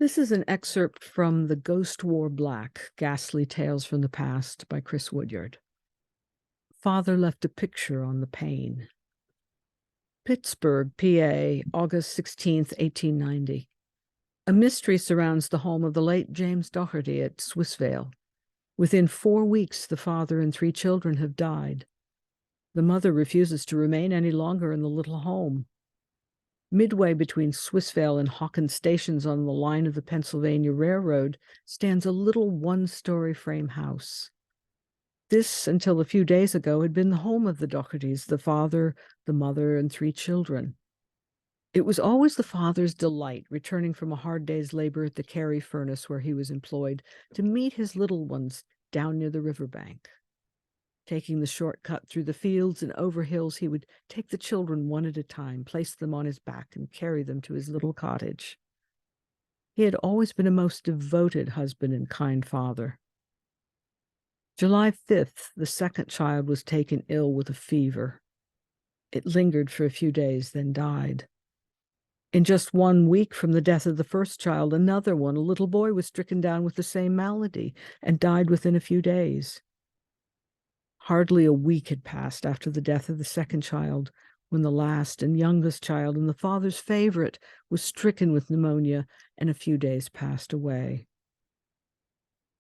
This is an excerpt from The Ghost Wore Black, Ghastly Tales from the Past by Chris Woodyard. Father left a picture on the pane. Pittsburgh, PA, August 16th, 1890. A mystery surrounds the home of the late James Doherty at Swissvale. Within 4 weeks, the father and 3 children have died. The mother refuses to remain any longer in the little home. Midway between Swissvale and Hawkins stations on the line of the Pennsylvania Railroad stands a little one-story frame house. This, until a few days ago, had been the home of the Dohertys, the father, the mother, and 3 children. It was always the father's delight, returning from a hard day's labor at the Carey furnace where he was employed, to meet his little ones down near the riverbank. Taking the shortcut through the fields and over hills, he would take the children one at a time, place them on his back, and carry them to his little cottage. He had always been a most devoted husband and kind father. July 5th, the second child was taken ill with a fever. It lingered for a few days, then died. In just 1 week from the death of the first child, another one, a little boy, was stricken down with the same malady and died within a few days. Hardly a week had passed after the death of the second child when the last and youngest child, and the father's favorite, was stricken with pneumonia and a few days passed away.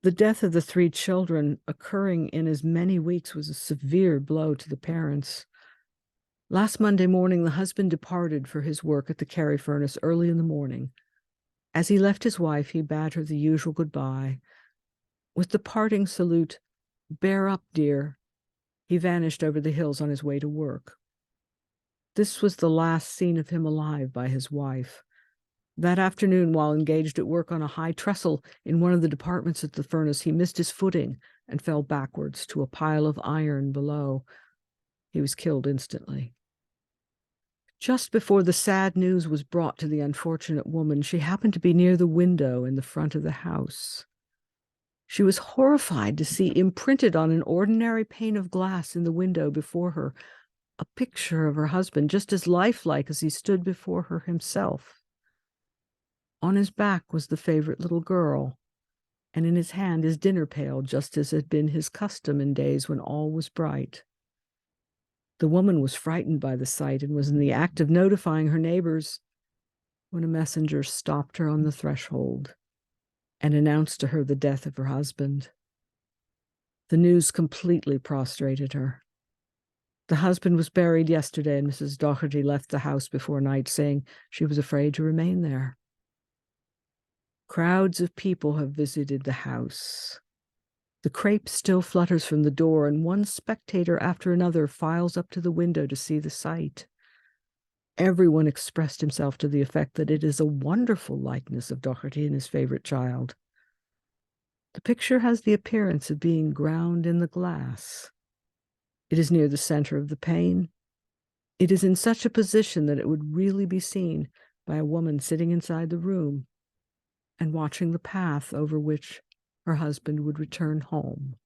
The death of the 3 children, occurring in as many weeks, was a severe blow to the parents. Last Monday morning, the husband departed for his work at the Carey furnace early in the morning. As he left his wife, he bade her the usual goodbye. With the parting salute, "Bear up, dear," he vanished over the hills on his way to work. This was the last seen of him alive by his wife. That afternoon, while engaged at work on a high trestle in one of the departments at the furnace, he missed his footing and fell backwards to a pile of iron below. He was killed instantly. Just before the sad news was brought to the unfortunate woman, she happened to be near the window in the front of the house. She was horrified to see imprinted on an ordinary pane of glass in the window before her a picture of her husband, just as lifelike as he stood before her himself. On his back was the favorite little girl, and in his hand his dinner pail, just as had been his custom in days when all was bright. The woman was frightened by the sight and was in the act of notifying her neighbors when a messenger stopped her on the threshold and announced to her the death of her husband. The news completely prostrated her. The husband was buried yesterday, and Mrs. Doherty left the house before night, saying she was afraid to remain there. Crowds of people have visited the house. The crepe still flutters from the door, and one spectator after another files up to the window to see the sight. Everyone expressed himself to the effect that it is a wonderful likeness of Doherty and his favorite child. The picture has the appearance of being ground in the glass. It is near the center of the pane. It is in such a position that it would really be seen by a woman sitting inside the room and watching the path over which her husband would return home.